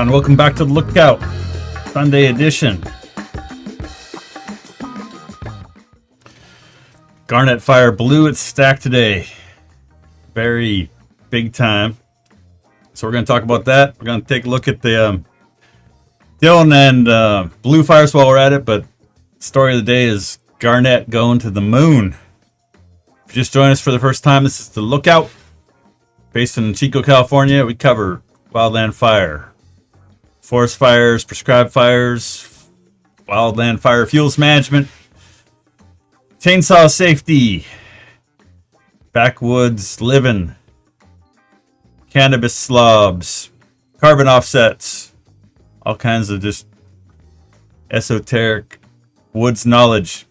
and welcome back to the Lookout Sunday edition. Garnet Fire blew its stack today. Very big time. So we're going to talk about that. We're going to take a look at the Dylan and Blue fires while we're at it, but the story of the day is Garnet going to the moon. If you just joined us for the first time, this is the Lookout. Based in Chico, California, we cover wildland fire, forest fires, prescribed fires, wildland fire fuels management, chainsaw safety, backwoods living, cannabis slobs, carbon offsets, all kinds of just esoteric woods knowledge.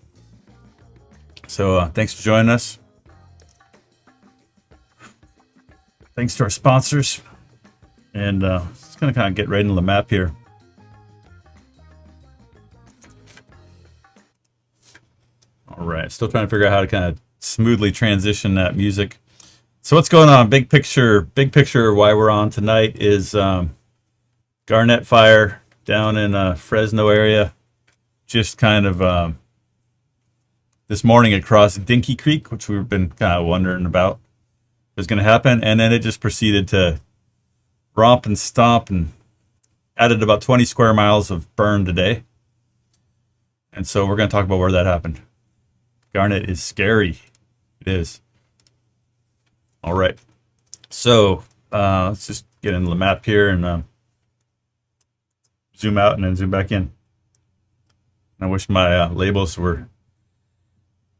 So thanks for joining us. Thanks to our sponsors. And just going to kind of get right into the map here. All right, still trying to figure out how to kind of smoothly transition that music. So what's going on? Big picture why we're on tonight is Garnet Fire down in Fresno area. Just kind of this morning across Dinky Creek, which we've been kind of wondering about was going to happen. And then it just proceeded to romp and stomp and added about 20 square miles of burn today. And so we're going to talk about where that happened. Garnet is scary. It is. All right. So let's just get into the map here and zoom out and then zoom back in. I wish my labels were...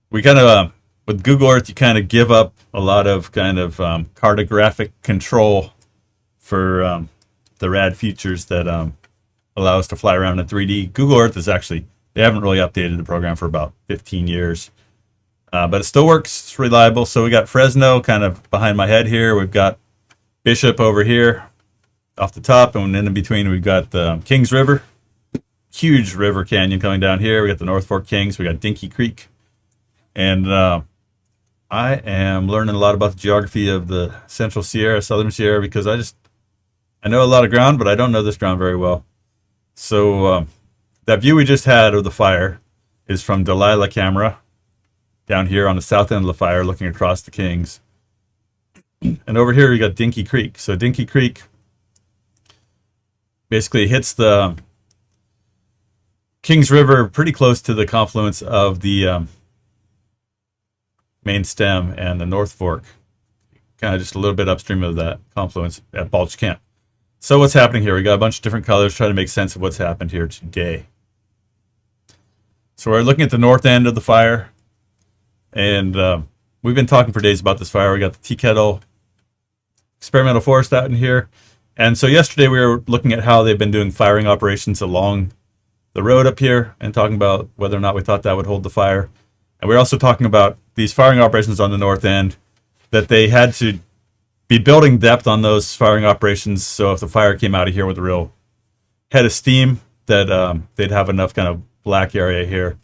We kind of, with Google Earth, you kind of give up a lot of kind of cartographic control for the rad features that allow us to fly around in 3D. Google Earth is actually, they haven't really updated the program for about 15 years. But it still works, it's reliable. So we got Fresno kind of behind my head here. We've got Bishop over here off the top. And in between, we've got the Kings River. Huge river canyon coming down here. We got the North Fork Kings. We got Dinky Creek. And I am learning a lot about the geography of the Central Sierra, Southern Sierra, because I know a lot of ground, but I don't know this ground very well. So that view we just had of the fire is from Delilah camera down here on the south end of the fire, looking across the Kings. And over here we got Dinky Creek. So Dinky Creek basically hits the Kings River pretty close to the confluence of the main stem and the North Fork, kind of just a little bit upstream of that confluence at Balch Camp. So what's happening here? We got a bunch of different colors trying to make sense of what's happened here today. So we're looking at the north end of the fire, and we've been talking for days about this fire. We got the Tea Kettle experimental forest out in here. And so yesterday we were looking at how they've been doing firing operations along the road up here and talking about whether or not we thought that would hold the fire. And we're also talking about these firing operations on the north end, that they had to be building depth on those firing operations. So if the fire came out of here with a real head of steam, that they'd have enough kind of black area here.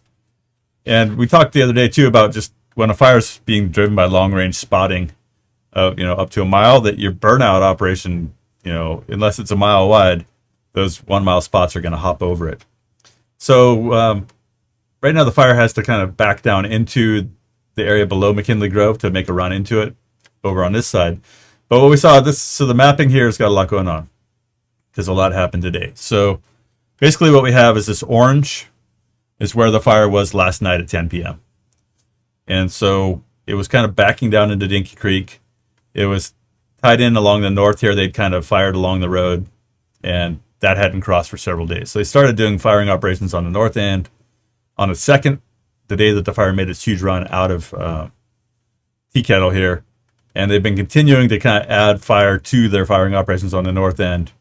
And we talked the other day too about just when a fire's being driven by long range spotting of, up to a mile, that your burnout operation, unless it's a mile wide, those 1 mile spots are going to hop over it. So right now the fire has to kind of back down into the area below McKinley Grove to make a run into it over on this side. But what we saw, so the mapping here has got a lot going on because a lot happened today. So basically what we have is this orange is where the fire was last night at 10 p.m. And so it was kind of backing down into Dinky Creek. It was tied in along the north here. They'd kind of fired along the road, and that hadn't crossed for several days. So they started doing firing operations on the north end on the second, the day that the fire made its huge run out of Tea Kettle here. And they've been continuing to kind of add fire to their firing operations on the north end.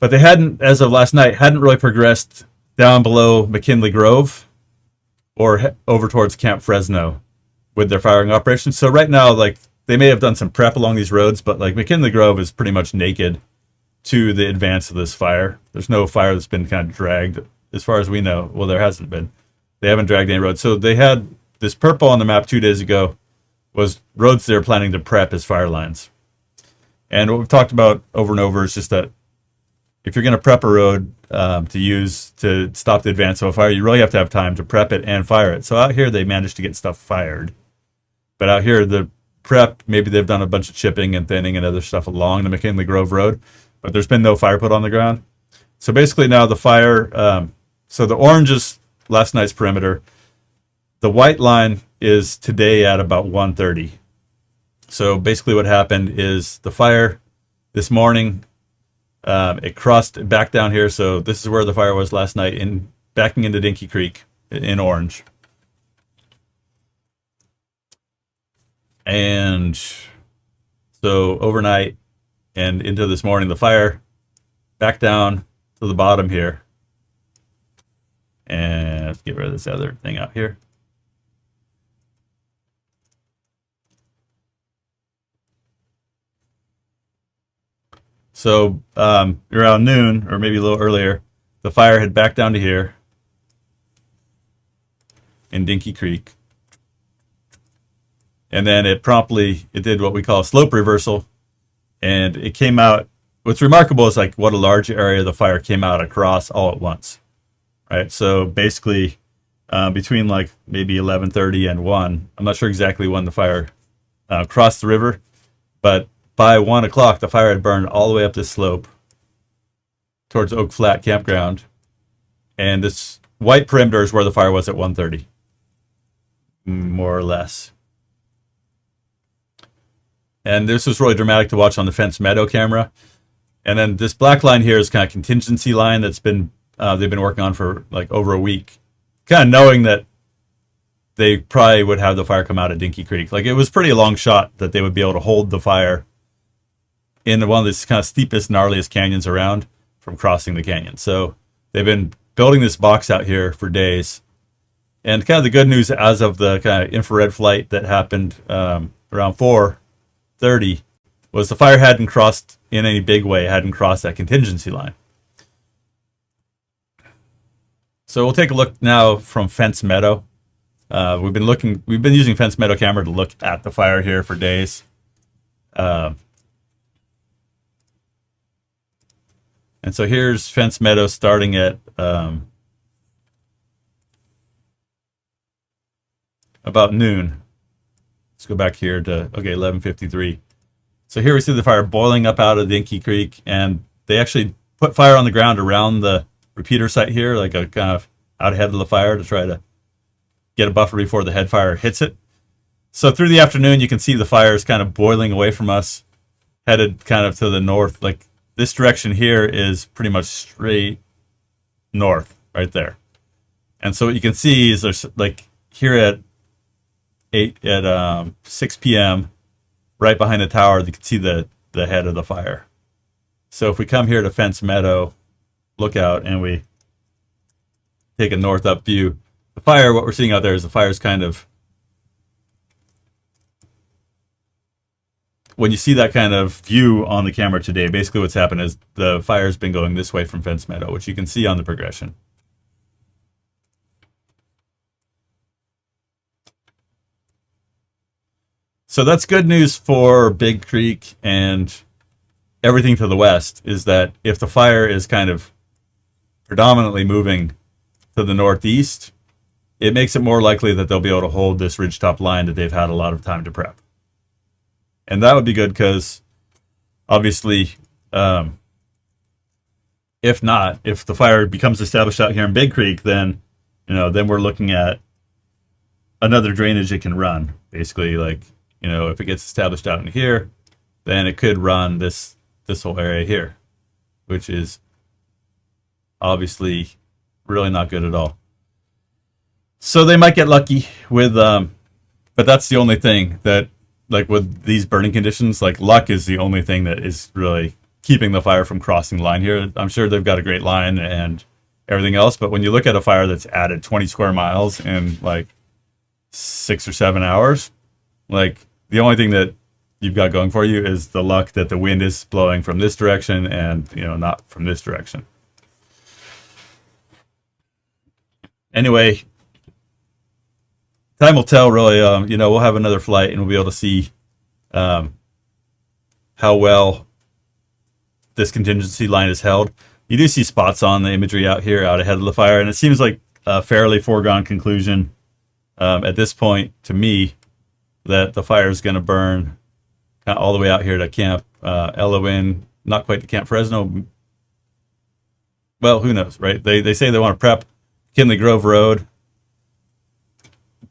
But they hadn't, as of last night, hadn't really progressed down below McKinley Grove or over towards Camp Fresno with their firing operations. So right now, they may have done some prep along these roads, but McKinley Grove is pretty much naked to the advance of this fire. There's no fire that's been kind of dragged, as far as we know. Well, there hasn't been. They haven't dragged any roads. So they had this purple on the map 2 days ago was roads they're planning to prep as fire lines. And what we've talked about over and over is just that if you're going to prep a road to use to stop the advance of a fire, you really have to have time to prep it and fire it. So out here, they managed to get stuff fired. But out here, the prep, maybe they've done a bunch of chipping and thinning and other stuff along the McKinley Grove Road, but there's been no fire put on the ground. So basically now the fire, so the orange is last night's perimeter. The white line is today at about 1:30. So basically what happened is the fire this morning, it crossed back down here. So this is where the fire was last night, backing into Dinky Creek in orange. And so overnight and into this morning, the fire back down to the bottom here. And let's get rid of this other thing out here. So around noon, or maybe a little earlier, the fire had backed down to here in Dinky Creek. And then it did what we call a slope reversal. And it came out, what's remarkable is like what a large area the fire came out across all at once, right? So basically between like maybe 11:30 and 1, I'm not sure exactly when the fire crossed the river, but by 1 o'clock, the fire had burned all the way up this slope towards Oak Flat Campground. And this white perimeter is where the fire was at 1:30, more or less. And this was really dramatic to watch on the Fence Meadow camera. And then this black line here is kind of contingency line that's been they've been working on for like over a week, kind of knowing that they probably would have the fire come out at Dinky Creek. Like it was pretty a long shot that they would be able to hold the fire in one of these kind of steepest, gnarliest canyons around from crossing the canyon. So they've been building this box out here for days. And kind of the good news as of the kind of infrared flight that happened around 4:30 was the fire hadn't crossed in any big way, hadn't crossed that contingency line. So we'll take a look now from Fence Meadow. We've been using Fence Meadow camera to look at the fire here for days. And so here's Fence Meadow starting at about noon. Let's go back here to, 11:53. So here we see the fire boiling up out of Dinky Creek, and they actually put fire on the ground around the repeater site here, like a kind of out ahead of the fire to try to get a buffer before the head fire hits it. So through the afternoon, you can see the fire is kind of boiling away from us, headed kind of to the north. Like this direction here is pretty much straight north right there. And so what you can see is there's like here at 6 p.m. right behind the tower, you can see the head of the fire. So if we come here to Fence Meadow lookout and we take a north up view, the fire, what we're seeing out there is the fire's kind of, when you see that kind of view on the camera today, basically what's happened is the fire's been going this way from Fence Meadow, which you can see on the progression. So that's good news for Big Creek and everything to the west, is that if the fire is kind of predominantly moving to the northeast, it makes it more likely that they'll be able to hold this ridgetop line that they've had a lot of time to prep. And that would be good because obviously, if the fire becomes established out here in Big Creek, then, then we're looking at another drainage it can run. Basically, like, if it gets established out in here, then it could run this whole area here, which is obviously really not good at all. So they might get lucky with, but that's the only thing that, like with these burning conditions, like luck is the only thing that is really keeping the fire from crossing the line here. I'm sure they've got a great line and everything else, but when you look at a fire that's added 20 square miles in like 6 or 7 hours, like the only thing that you've got going for you is the luck that the wind is blowing from this direction and, not from this direction. Anyway, time will tell, really. We'll have another flight and we'll be able to see how well this contingency line is held. You do see spots on the imagery out here, out ahead of the fire, and it seems like a fairly foregone conclusion at this point to me that the fire is going to burn all the way out here to Camp Elowin, not quite to Camp Fresno. Well, who knows, right? They say they want to prep Kinley Grove Road,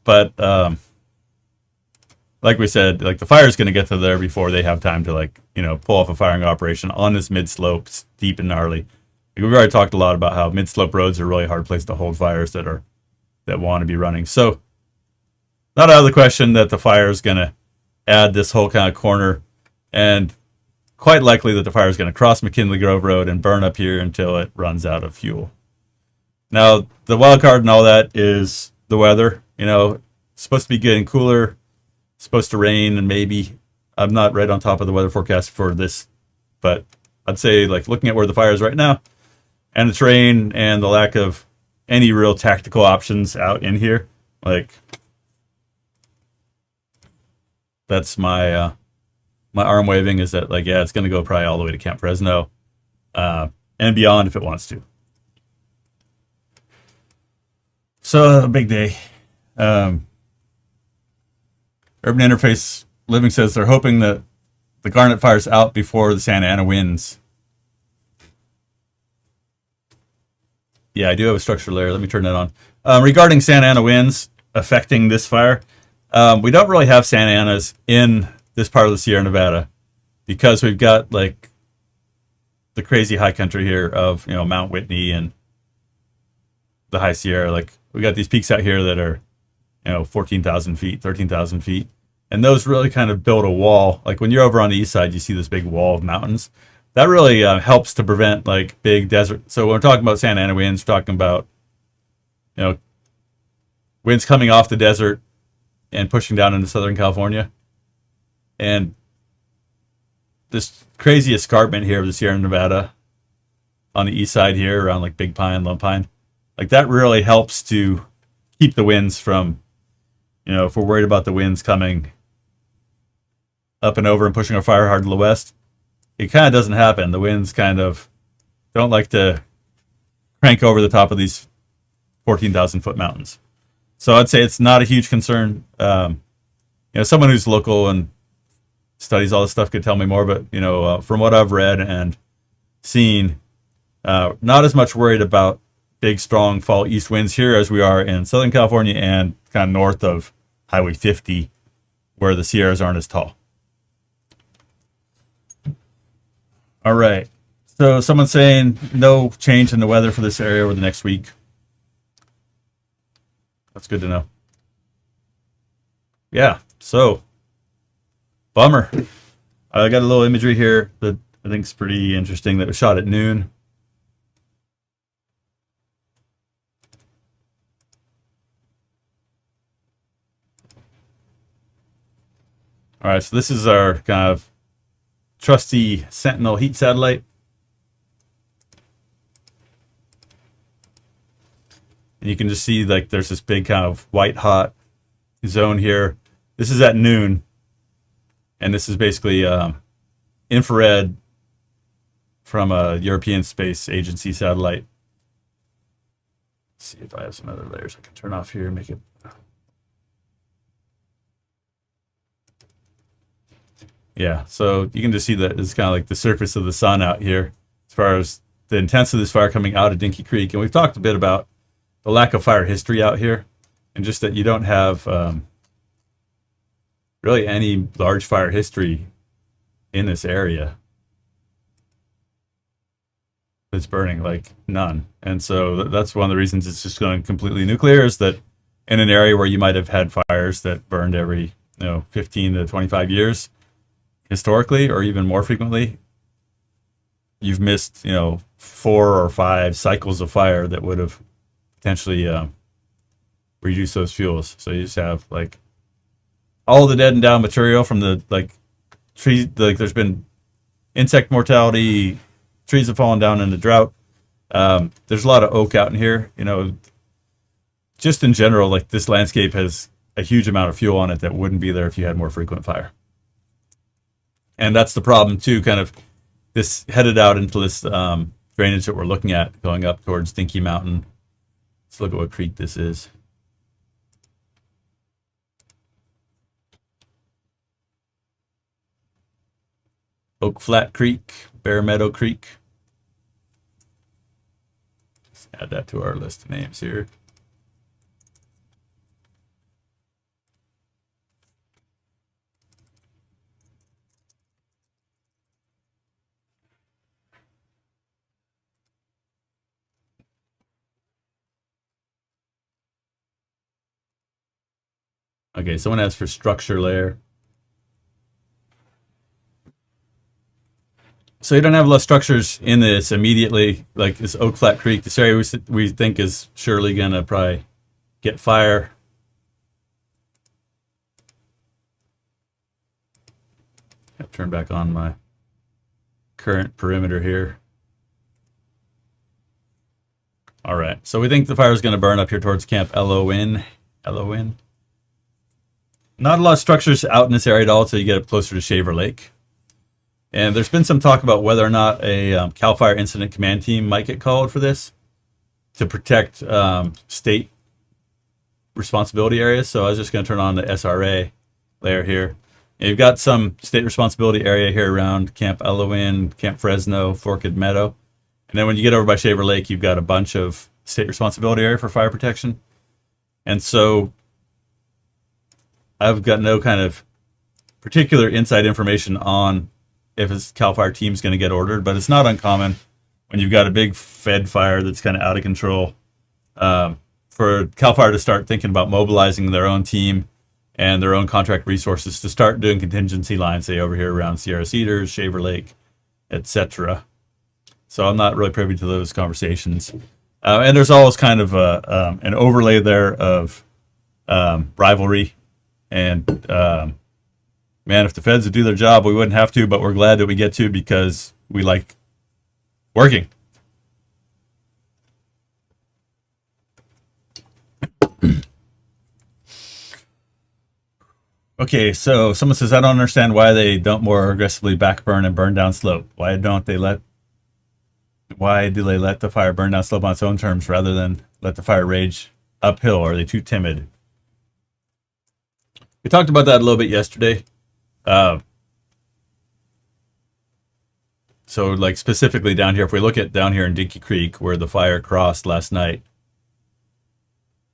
but like we said, like the fire is going to get to there before they have time to, like, you know, pull off a firing operation on this mid-slope, steep and gnarly. We've already talked a lot about how mid-slope roads are a really hard place to hold fires that want to be running. So not out of the question that the fire is going to add this whole kind of corner, and quite likely that the fire is going to cross McKinley Grove Road and burn up here until it runs out of fuel. Now, the wild card and all that is the weather. You know, it's supposed to be getting cooler, it's supposed to rain, and maybe, I'm not right on top of the weather forecast for this, but I'd say, like, looking at where the fire is right now, and the terrain and the lack of any real tactical options out in here, like, that's my my arm waving is that, like, yeah, it's going to go probably all the way to Camp Fresno and beyond if it wants to. So, a big day. Urban Interface Living says they're hoping that the Garnet Fire's out before the Santa Ana winds. Yeah, I do have a structure layer. Let me turn that on. Regarding Santa Ana winds affecting this fire, we don't really have Santa Anas in this part of the Sierra Nevada because we've got, like, the crazy high country here of, you know, Mount Whitney and the High Sierra. Like, we got these peaks out here that are, you know, 14,000 feet, 13,000 feet. And those really kind of build a wall. Like, when you're over on the east side, you see this big wall of mountains. That really helps to prevent, like, big desert. So when we're talking about Santa Ana winds, we're talking about, you know, winds coming off the desert and pushing down into Southern California. And this crazy escarpment here of the Sierra Nevada on the east side here around, like, Big Pine, Lone Pine, like, that really helps to keep the winds from, you know, if we're worried about the winds coming up and over and pushing our fire hard to the west, it kind of doesn't happen. The winds kind of don't like to crank over the top of these 14,000 foot mountains. So I'd say it's not a huge concern. You know, someone who's local and studies all this stuff could tell me more, but, you know, from what I've read and seen, not as much worried about big, strong fall east winds here as we are in Southern California and kind of north of Highway 50, where the Sierras aren't as tall. All right. So someone's saying no change in the weather for this area over the next week. That's good to know. Yeah. So, bummer. I got a little imagery here that I think is pretty interesting that was shot at noon. All right, so this is our kind of trusty Sentinel heat satellite. And you can just see, like, there's this big kind of white hot zone here. This is at noon. And this is basically infrared from a European Space Agency satellite. Let's see if I have some other layers I can turn off here and make it. Yeah, so you can just see that it's kind of like the surface of the sun out here as far as the intensity of this fire coming out of Dinky Creek. And we've talked a bit about the lack of fire history out here and just that you don't have really any large fire history in this area that's burning, like none. And so that's one of the reasons it's just going completely nuclear, is that in an area where you might have had fires that burned every, you know, 15 to 25 years, historically, or even more frequently, you've missed, you know, 4 or 5 cycles of fire that would have potentially reduced those fuels. So you just have, like, all the dead and down material from the, like, trees. Like, there's been insect mortality, trees have fallen down in the drought. There's a lot of oak out in here. You know, just in general, like, this landscape has a huge amount of fuel on it that wouldn't be there if you had more frequent fire. And that's the problem too, kind of this headed out into this drainage that we're looking at going up towards Dinky Mountain. Let's look at what creek this is. Oak Flat Creek, Bear Meadow Creek. Let's add that to our list of names here. Okay, someone asked for structure layer. So you don't have a lot of structures in this immediately, like this Oak Flat Creek. This area we think is surely going to probably get fire. I'll turn back on my current perimeter here. All right, so we think the fire is going to burn up here towards Camp Elowin. Not a lot of structures out in this area at all until you get up closer to Shaver Lake. And there's been some talk about whether or not a CAL FIRE incident command team might get called for this to protect state responsibility areas. So I was just going to turn on the SRA layer here. And you've got some state responsibility area here around Camp Elowin, Camp Fresno, Forked Meadow. And then when you get over by Shaver Lake, you've got a bunch of state responsibility area for fire protection. And so I've got no kind of particular inside information on if a CAL FIRE team is going to get ordered, but it's not uncommon when you've got a big Fed fire that's kind of out of control for CAL FIRE to start thinking about mobilizing their own team and their own contract resources to start doing contingency lines, say over here around Sierra Cedars, Shaver Lake, etc. So I'm not really privy to those conversations. And there's always kind of an overlay there of rivalry. And man, if the feds would do their job, we wouldn't have to, but we're glad that we get to because we like working. Okay, so someone says, I don't understand why they don't more aggressively backburn and burn down slope. Why do they let the fire burn down slope on its own terms rather than let the fire rage uphill? Are they too timid? We talked about that a little bit yesterday. So like specifically down here, if we look at down here in Dinky Creek where the fire crossed last night,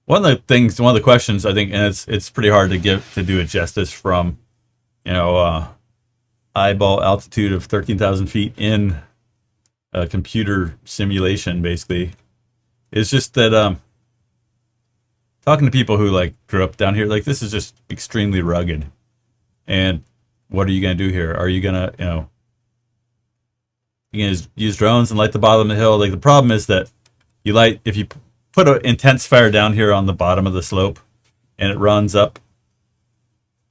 one of the questions I think, and it's pretty hard to do it justice from, eyeball altitude of 13,000 feet in a computer simulation, basically, is just that talking to people who like grew up down here, like this is just extremely rugged. And what are you going to do here? Are you going to, use drones and light the bottom of the hill? Like the problem is that if you put an intense fire down here on the bottom of the slope and it runs up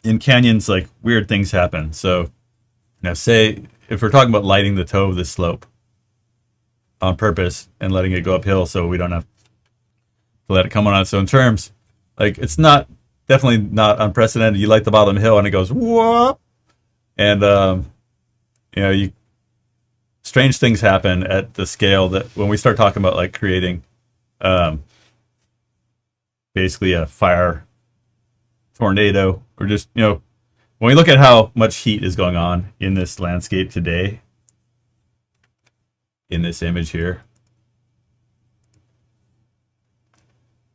in canyons, like weird things happen. So now say if we're talking about lighting the toe of this slope on purpose and letting it go uphill so we don't have to let it come on its own terms, like it's definitely not unprecedented. You light the bottom of the hill and it goes whoop, and strange things happen at the scale that when we start talking about like creating basically a fire tornado, or just when we look at how much heat is going on in this landscape today, in this image here,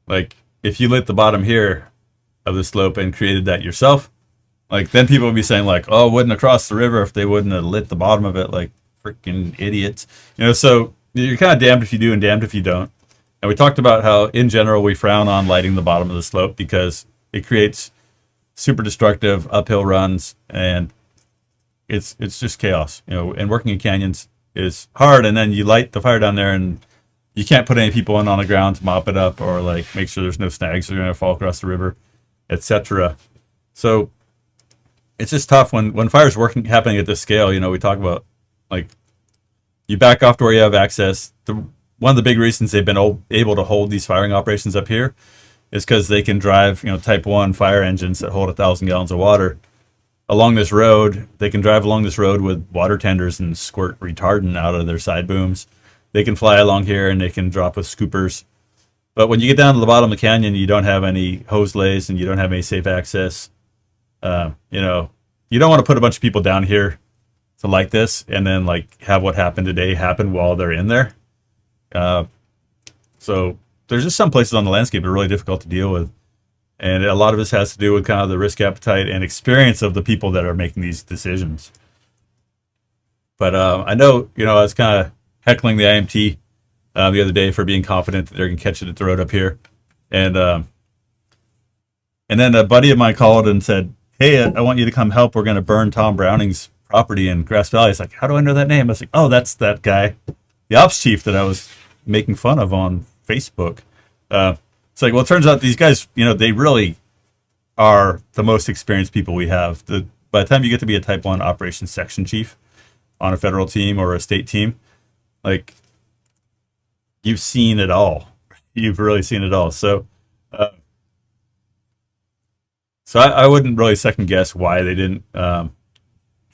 like if you lit the bottom here of the slope and created that yourself, like then people would be saying like, oh, wouldn't have crossed the river if they wouldn't have lit the bottom of it, like freaking idiots. So you're kind of damned if you do and damned if you don't. And we talked about how in general we frown on lighting the bottom of the slope because it creates super destructive uphill runs and it's just chaos. And working in canyons is hard, and then you light the fire down there and you can't put any people on the ground to mop it up or like make sure there's no snags that are going to fall across the river, etc. So it's just tough when fire's happening at this scale. We talk about like you back off to where you have access. One of the big reasons they've been able to hold these firing operations up here is because they can drive type 1 fire engines that hold 1,000 gallons of water along this road. They can drive along this road with water tenders and squirt retardant out of their side booms. they can fly along here and they can drop with scoopers. But when you get down to the bottom of the canyon, you don't have any hose lays and you don't have any safe access. You know, you don't want to put a bunch of people down here to like this and then like have what happened today happen while they're in there. So there's just some places on the landscape that are really difficult to deal with. And a lot of this has to do with kind of the risk appetite and experience of the people that are making these decisions. But I know, you know, I was kind of heckling the IMT the other day for being confident that they're going to catch it at the road up here. And then a buddy of mine called and said, hey, I want you to come help. We're going to burn Tom Browning's property in Grass Valley. It's like, how do I know that name? I was like, oh, that's that guy, the ops chief that I was making fun of on Facebook. It's like, well, it turns out these guys, you know, they really are the most experienced people we have. By the time you get to be a Type 1 operations section chief on a federal team or a state team, like, you've seen it all. You've really seen it all. So I wouldn't really second guess why they didn't try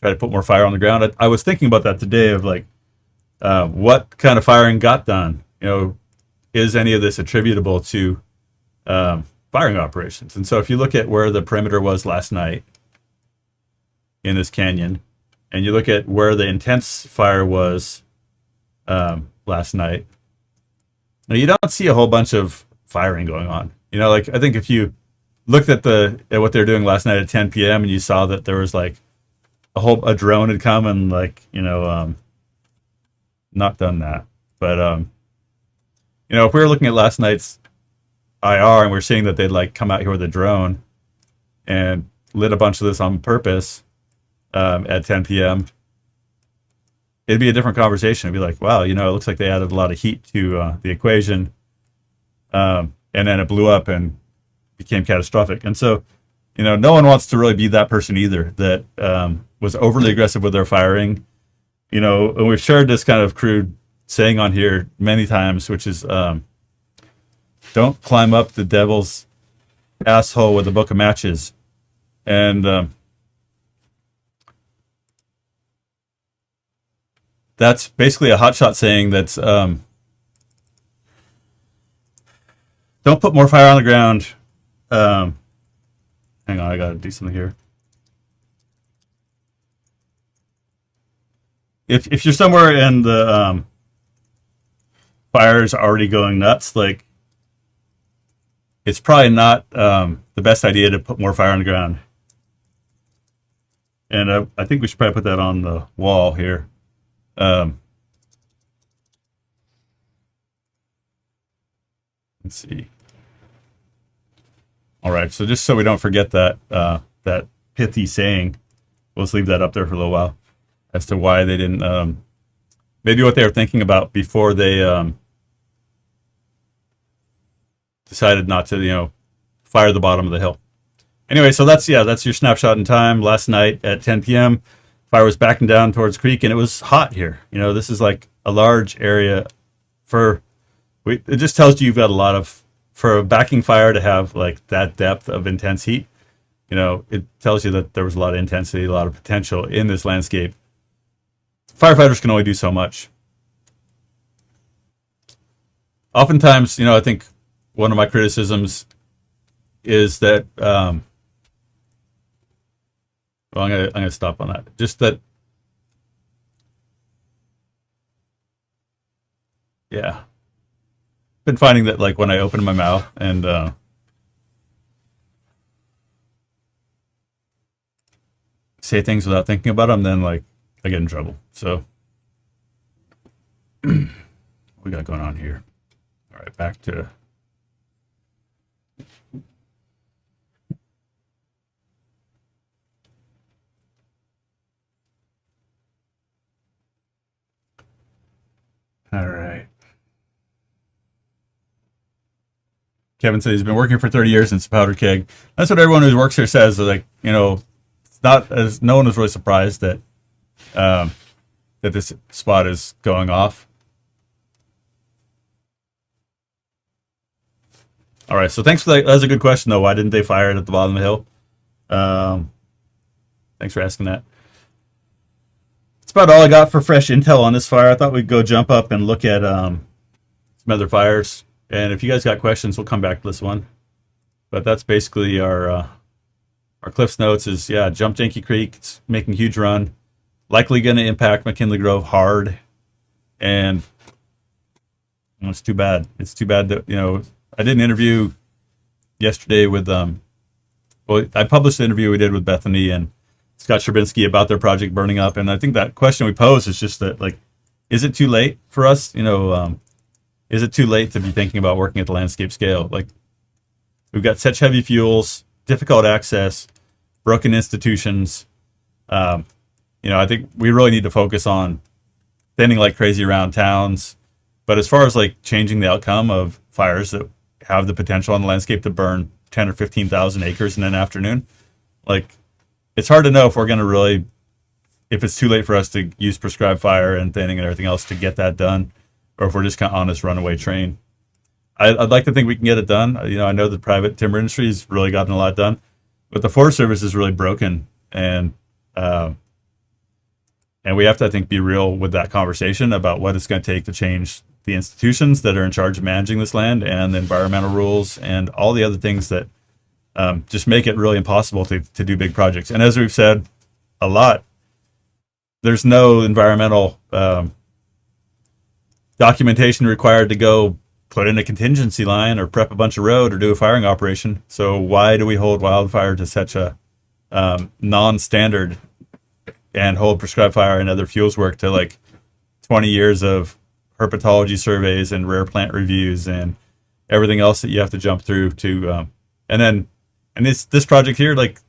to put more fire on the ground. I was thinking about that today of like, what kind of firing got done? You know, is any of this attributable to firing operations? And so if you look at where the perimeter was last night in this canyon, and you look at where the intense fire was last night, now you don't see a whole bunch of firing going on. You know, like I think if you looked at what they were doing last night at 10 p.m. and you saw that there was like a drone had come and like, you know, not done that. But you know, if we were looking at last night's IR and we're seeing that they'd like come out here with a drone and lit a bunch of this on purpose at 10 p.m., it'd be a different conversation. It'd be like, wow, you know, it looks like they added a lot of heat to the equation, and then it blew up and became catastrophic. And so, you know, no one wants to really be that person either that was overly aggressive with their firing. You know, and we've shared this kind of crude saying on here many times, which is don't climb up the devil's asshole with a book of matches. And that's basically a hotshot saying that's don't put more fire on the ground. Hang on, I gotta do something here. If you're somewhere and the fire's already going nuts, like it's probably not the best idea to put more fire on the ground. And I think we should probably put that on the wall here. Let's see. All right, so just so we don't forget that that pithy saying, we'll just leave that up there for a little while as to why they didn't, maybe what they were thinking about before they decided not to, you know, fire the bottom of the hill. Anyway, so that's your snapshot in time. Last night at 10 p.m., fire was backing down towards creek, and it was hot here. You know, this is like a large area it just tells you you've got a lot of, for a backing fire to have like that depth of intense heat, you know, it tells you that there was a lot of intensity, a lot of potential in this landscape. Firefighters can only do so much. Oftentimes, you know, I think one of my criticisms is that, well, I'm gonna stop on that. Just that, yeah. Been finding that like when I open my mouth and say things without thinking about them, then like I get in trouble. So what we got going on here? All right, back to all right. Kevin said he's been working for 30 years in Powder Keg. That's what everyone who works here says. Like, you know, it's not as no one is really surprised that that this spot is going off. All right, so thanks for that. That's a good question, though. Why didn't they fire it at the bottom of the hill? Thanks for asking that. about all I got for fresh intel on this fire. I thought we'd go jump up and look at some other fires. And if you guys got questions, we'll come back to this one. But that's basically our Cliff's Notes is, yeah, jump Yankee Creek. It's making a huge run. Likely going to impact McKinley Grove hard. And it's too bad. It's too bad that, I did an interview yesterday with, I published the interview we did with Bethany and Scott Sherbinsky about their project burning up. And I think that question we pose is just that, like, is it too late for us? Is it too late to be thinking about working at the landscape scale? Like, we've got such heavy fuels, difficult access, broken institutions. I think we really need to focus on thinning like crazy around towns. But as far as like changing the outcome of fires that have the potential on the landscape to burn 10 or 15,000 acres in an afternoon, like, it's hard to know if we're going to really, if it's too late for us to use prescribed fire and thinning and everything else to get that done, or if we're just kind of on this runaway train. I'd like to think we can get it done. I know the private timber industry has really gotten a lot done, but the Forest Service is really broken, and we have to, I think, be real with that conversation about what it's going to take to change the institutions that are in charge of managing this land and the environmental rules and all the other things that just make it really impossible to do big projects. And as we've said a lot, there's no environmental documentation required to go put in a contingency line or prep a bunch of road or do a firing operation. So why do we hold wildfire to such a non-standard and hold prescribed fire and other fuels work to like 20 years of herpetology surveys and rare plant reviews and everything else that you have to jump through to and this project here, like,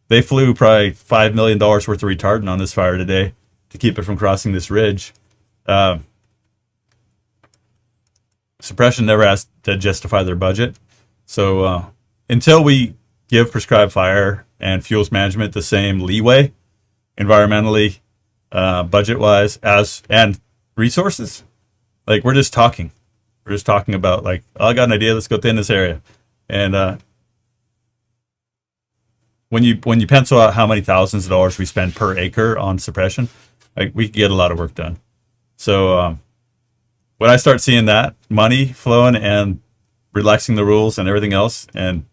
they flew probably $5 million worth of retardant on this fire today to keep it from crossing this ridge. Suppression never asked to justify their budget. So until we give prescribed fire and fuels management the same leeway, environmentally, budget-wise, and resources, like, we're just talking. We're just talking about, like, oh, I got an idea, let's go thin this area. And when you pencil out how many thousands of dollars we spend per acre on suppression, like, we can get a lot of work done. So when I start seeing that money flowing and relaxing the rules and everything else, and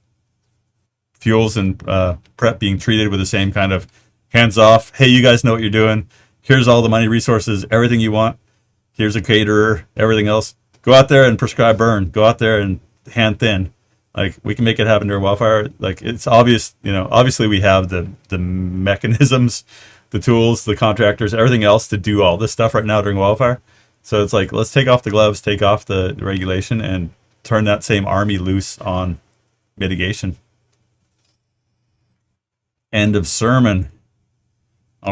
fuels and prep being treated with the same kind of hands off, hey, you guys know what you're doing, here's all the money, resources, everything you want, here's a caterer, everything else, go out there and prescribe burn, go out there and hand thin. Like, we can make it happen during wildfire. Like, it's obvious, obviously we have the mechanisms, the tools, the contractors, everything else to do all this stuff right now during wildfire. So it's like, let's take off the gloves, take off the regulation, and turn that same army loose on mitigation. End of sermon.